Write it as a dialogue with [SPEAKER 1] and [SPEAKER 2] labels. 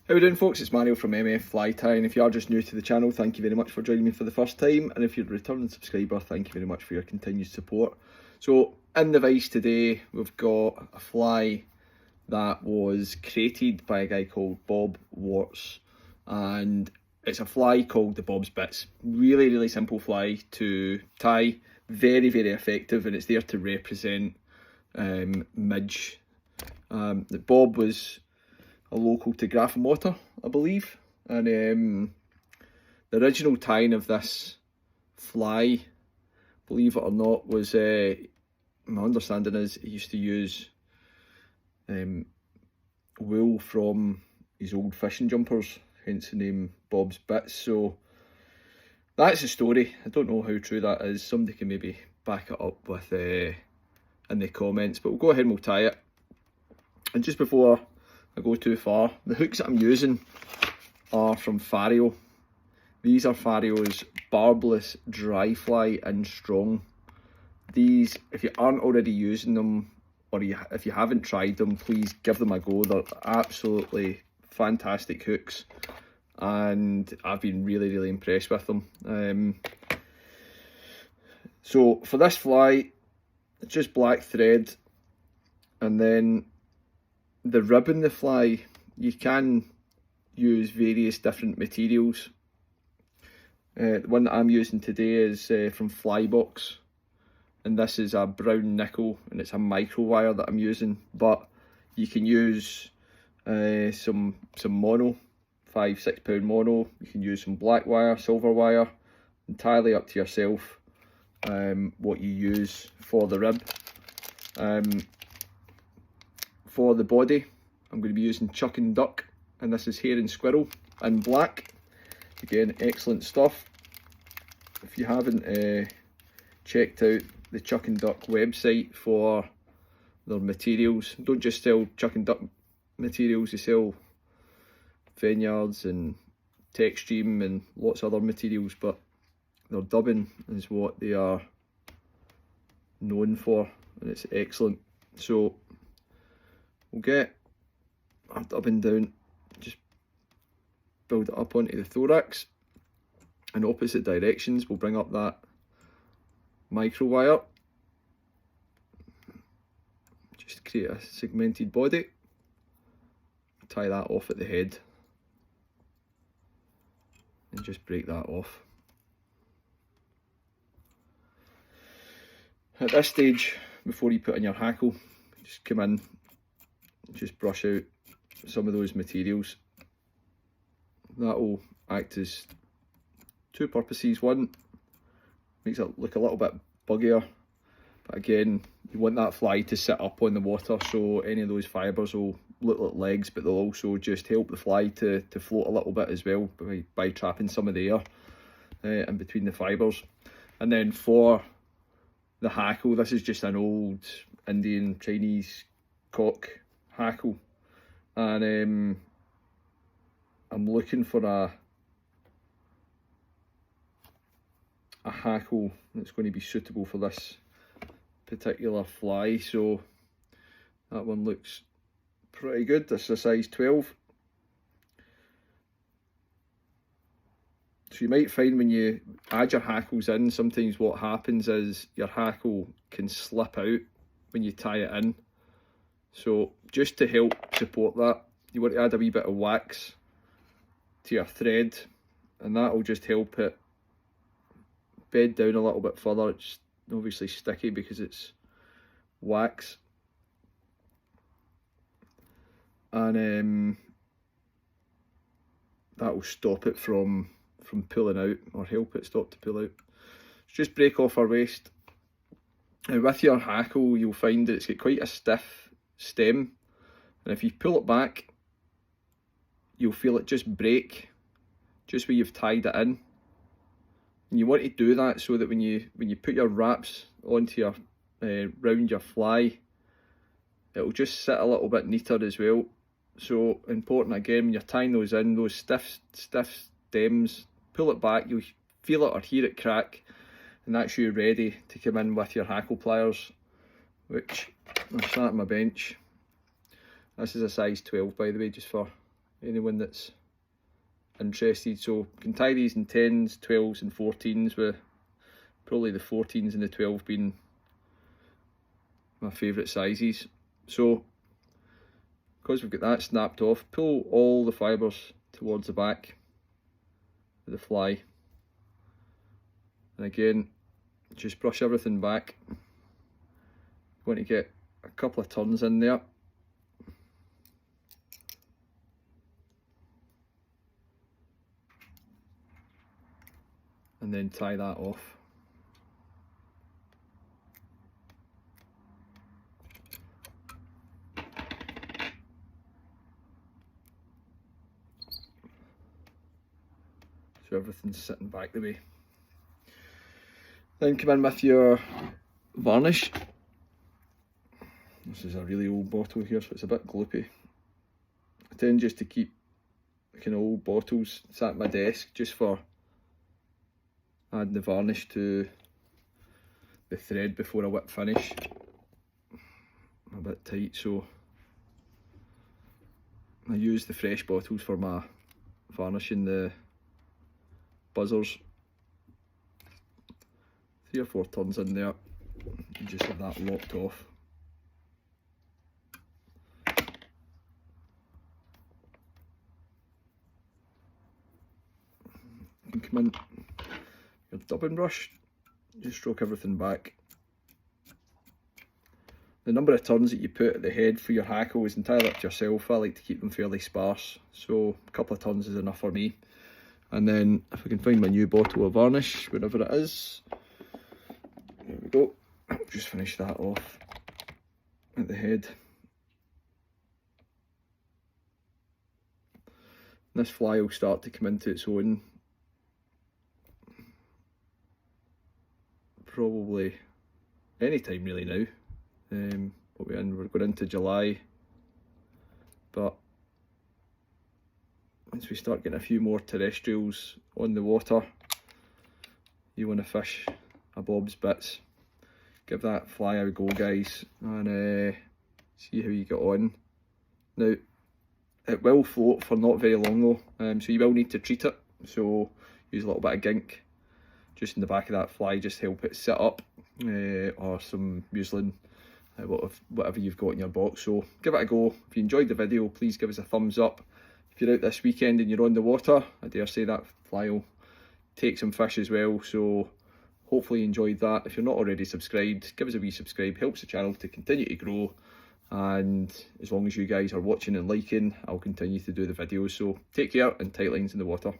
[SPEAKER 1] How are we doing, folks? It's Mario from MF Fly Tie, and if you are just new to the channel, thank you very much for joining me for the first time, and if you're a returning subscriber, thank you very much for your continued support. So in the vise today we've got a fly that was created by a guy called Bob Watts, and it's a fly called the Bob's Bits. Really simple fly to tie, very effective, and it's there to represent midge. The Bob was a local to Grafenwater, I believe, and the original tying of this fly, believe it or not, was my understanding is he used to use wool from his old fishing jumpers, hence the name Bob's Bits. So that's the story. I don't know how true that is. Somebody can maybe back it up with in the comments, but we'll go ahead and we'll tie it. And just before I go too far, the hooks that I'm using are from Fario. These are Fario's barbless dry fly in strong. These, if you aren't already using them, or if you haven't tried them, please give them a go. They're absolutely fantastic hooks, and I've been really impressed with them. So for this fly, it's just black thread, and then the rib in the fly, you can use various different materials. The one that I'm using today is from Flybox, and this is a brown nickel, and it's a micro wire that I'm using, but you can use some mono, 5-6 pound mono. You can use some black wire, silver wire, entirely up to yourself what you use for the rib. For the body, I'm going to be using Chuck and Duck, and this is Hare and Squirrel in black. Again, excellent stuff. If you haven't checked out the Chuck and Duck website for their materials, don't just sell Chuck and Duck materials, they sell Vineyards and Techstream and lots of other materials, but their dubbing is what they are known for, and it's excellent. So we'll get our dubbing down, just build it up onto the thorax. In opposite directions, we'll bring up that micro wire, just create a segmented body, tie that off at the head, and just break that off. At this stage, before you put in your hackle, just come in, just brush out some of those materials. That will act as two purposes. One, makes it look a little bit buggier, but again, you want that fly to sit up on the water, so any of those fibres will look like legs, but they'll also just help the fly to float a little bit as well by trapping some of the air in between the fibres. And then for the hackle, this is just an old Indian Chinese cock hackle, and I'm looking for a hackle that's going to be suitable for this particular fly. So that one looks pretty good. This is a size 12. So you might find when you add your hackles in, sometimes what happens is your hackle can slip out when you tie it in. So just to help support that, you want to add a wee bit of wax to your thread, and that will just help it bed down a little bit further. It's obviously sticky because it's wax, and that will stop it from pulling out, or help it stop to pull out. So just break off our waste. And with your hackle, you'll find that it's got quite a stiff stem, and if you pull it back, you'll feel it just break just where you've tied it in. And you want to do that so that when you put your wraps onto your round your fly, it'll just sit a little bit neater as well. So important again, when you're tying those in, those stiff stems, pull it back, you'll feel it or hear it crack, and that's you ready to come in with your hackle pliers, which I'm sat on my bench. This is a size 12, by the way, just for anyone that's interested. So you can tie these in 10s, 12s and 14s, with probably the 14s and the 12 being my favourite sizes. So because we've got that snapped off, pull all the fibres towards the back of the fly, and again just brush everything back. Going to get a couple of turns in there, and then tie that off. So everything's sitting back the way. Then come in with your varnish. This is a really old bottle here, so it's a bit gloopy. I tend just to keep kind of old bottles sat at my desk just for adding the varnish to the thread before I whip finish. A bit tight, so I use the fresh bottles for my varnishing the buzzers. 3 or 4 turns in there, and just have that locked off. You can come in your dubbing brush, just stroke everything back. The number of turns that you put at the head for your hackle is entirely up to yourself. I like to keep them fairly sparse, so a couple of turns is enough for me. And then if I can find my new bottle of varnish, wherever it is, there we go. I'll just finish that off at the head. This fly will start to come into its own probably any time really now. We're going into July, but once we start getting a few more terrestrials on the water, you want to fish a Bob's Bits. Give that fly a go, guys, and see how you get on. Now, it will float for not very long though, so you will need to treat it. So use a little bit of gink just in the back of that fly, just help it sit up, or some muslin, whatever you've got in your box. So give it a go. If you enjoyed the video, please give us a thumbs up. If you're out this weekend and you're on the water, I dare say that fly will take some fish as well, so hopefully you enjoyed that. If you're not already subscribed, give us a wee subscribe, helps the channel to continue to grow, and as long as you guys are watching and liking, I'll continue to do the videos. So take care, and tight lines in the water.